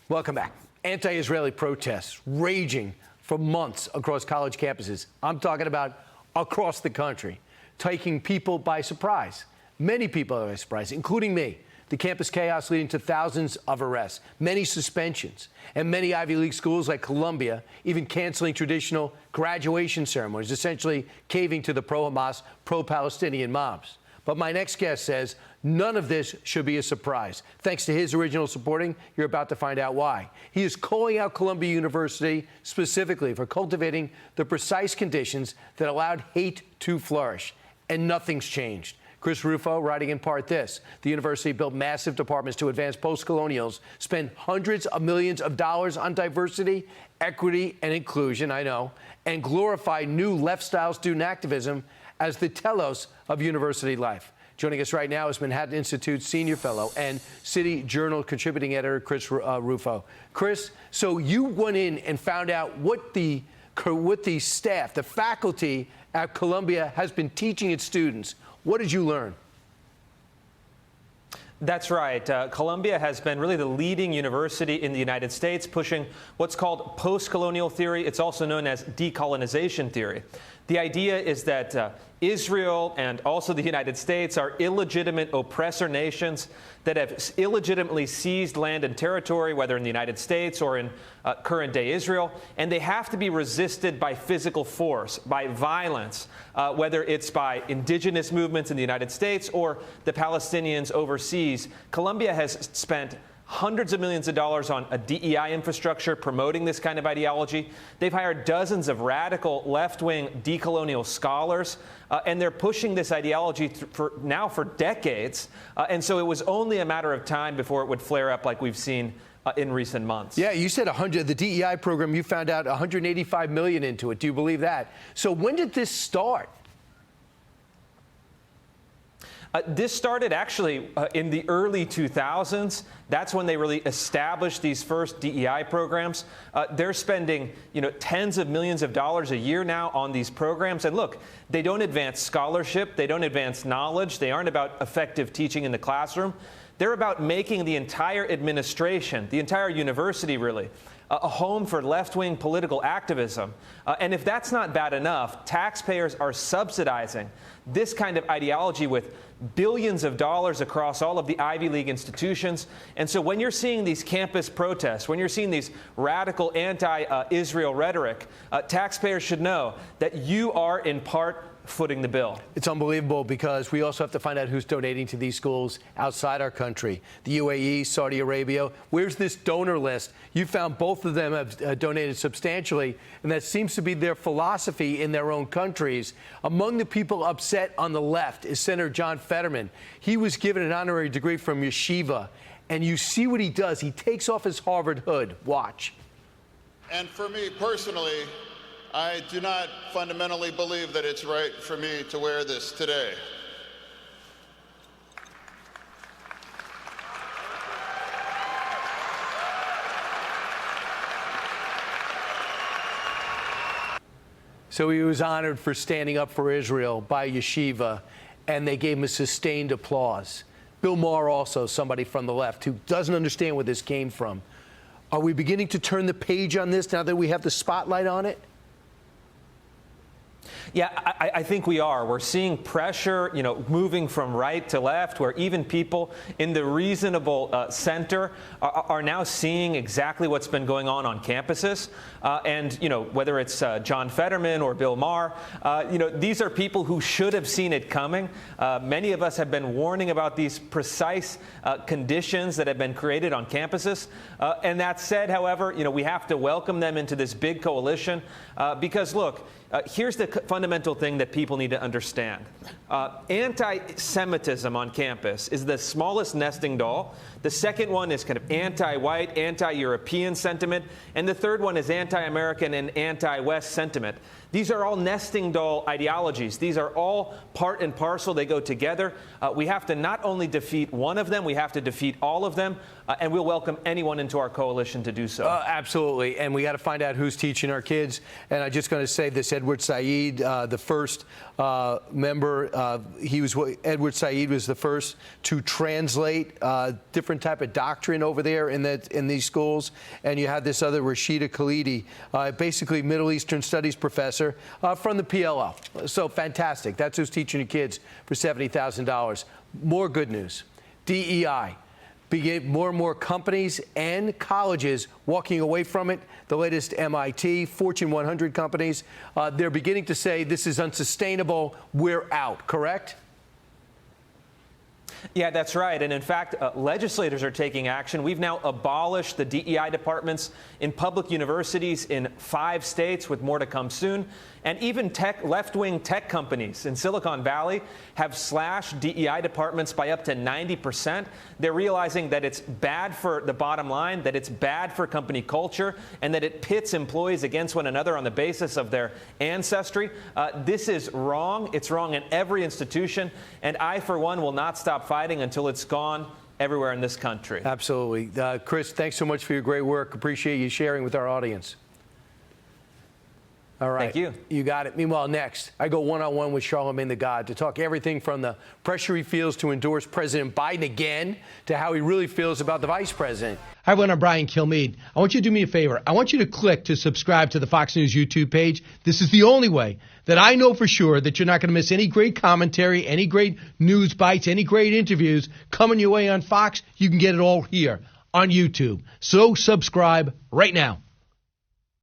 Welcome back. Anti-Israeli protests raging for months across college campuses. I'm talking about across the country, taking people by surprise. Many people by surprise, including me. The campus chaos leading to thousands of arrests, many suspensions, and many Ivy League schools like Columbia even canceling traditional graduation ceremonies, essentially caving to the pro-Hamas, pro-Palestinian mobs. But my next guest says none of this should be a surprise. Thanks to his original supporting, you're about to find out why. He is calling out Columbia University specifically for cultivating the precise conditions that allowed hate to flourish. And nothing's changed. Chris Rufo writing in part this: the university built massive departments to advance post-colonials, spend hundreds of millions of dollars on diversity, equity, and inclusion, I know, and glorify new left-style student activism as the telos of university life. Joining us right now is Manhattan Institute senior fellow and City Journal contributing editor Chris Rufo. Chris, so you went in and found out what the staff, the faculty at Columbia has been teaching its students. What did you learn? That's right. Columbia has been really the leading university in the United States pushing what's called post-colonial theory. It's also known as decolonization theory. The idea is that Israel and also the United States are illegitimate oppressor nations that have illegitimately seized land and territory, whether in the United States or in current-day Israel, and they have to be resisted by physical force, by violence, whether it's by indigenous movements in the United States or the Palestinians overseas. Columbia has spent hundreds of millions of dollars on a DEI infrastructure promoting this kind of ideology. They've hired dozens of radical left-wing decolonial scholars, and they're pushing this ideology for decades. And so it was only a matter of time before it would flare up like we've seen in recent months. Yeah, you said the DEI program, you found out $185 million into it. Do you believe that? So when did this start? This started actually in the early 2000s. That's when they really established these first DEI programs. They're spending, tens of millions of dollars a year now on these programs. And look, they don't advance scholarship. They don't advance knowledge. They aren't about effective teaching in the classroom. They're about making the entire administration, the entire university really, a home for left-wing political activism. And if that's not bad enough, taxpayers are subsidizing this kind of ideology with billions of dollars across all of the Ivy League institutions. And so when you're seeing these campus protests, when you're seeing these radical anti-Israel rhetoric, taxpayers should know that you are in part footing the bill. It's unbelievable because we also have to find out who's donating to these schools outside our country. The UAE, Saudi Arabia. Where's this donor list? You found both of them have donated substantially, and that seems to be their philosophy in their own countries. Among the people upset on the left is Senator John Fetterman. He was given an honorary degree from Yeshiva, and you see what he does. He takes off his Harvard hood. Watch. And for me personally, I do not fundamentally believe that it's right for me to wear this today. So he was honored for standing up for Israel by Yeshiva, and they gave him a sustained applause. Bill Maher also, somebody from the left who doesn't understand where this came from. Are we beginning to turn the page on this now that we have the spotlight on it? Yeah, I think we are. We're seeing pressure, moving from right to left, where even people in the reasonable center are now seeing exactly what's been going on campuses. And, whether it's John Fetterman or Bill Maher, these are people who should have seen it coming. Many of us have been warning about these precise conditions that have been created on campuses. And that said, however, we have to welcome them into this big coalition because, look, here's the fundamental thing that people need to understand. Anti-Semitism on campus is the smallest nesting doll. The second one is kind of anti-white, anti-European sentiment. And the third one is anti-American and anti-West sentiment. These are all nesting doll ideologies. These are all part and parcel. They go together. We have to not only defeat one of them, we have to defeat all of them, and we'll welcome anyone into our coalition to do so. Absolutely, and we got to find out who's teaching our kids. And I'm just going to say this: Edward Said, the first member, Edward Said was the first to translate different type of doctrine over there in these schools. And you had this other Rashida Khalidi, basically Middle Eastern Studies professor from the PLO. So fantastic. That's who's teaching the kids for $70,000. More good news. DEI. More and more companies and colleges walking away from it. The latest MIT, Fortune 100 companies, they're beginning to say this is unsustainable. We're out, correct? Yeah, that's right. And in fact, legislators are taking action. We've now abolished the DEI departments in public universities in 5 states, with more to come soon. And even left-wing tech companies in Silicon Valley have slashed DEI departments by up to 90%. They're realizing that it's bad for the bottom line, that it's bad for company culture, and that it pits employees against one another on the basis of their ancestry. This is wrong. It's wrong in every institution. And I, for one, will not stop fighting until it's gone everywhere in this country. Absolutely. Chris, thanks so much for your great work. Appreciate you sharing with our audience. All right. Thank you. You got it. Meanwhile, next, I go one-on-one with Charlemagne the God to talk everything from the pressure he feels to endorse President Biden again to how he really feels about the vice president. Hi, everyone. I'm Brian Kilmeade. I want you to do me a favor. I want you to click to subscribe to the Fox News YouTube page. This is the only way that I know for sure that you're not going to miss any great commentary, any great news bites, any great interviews coming your way on Fox. You can get it all here on YouTube. So subscribe right now.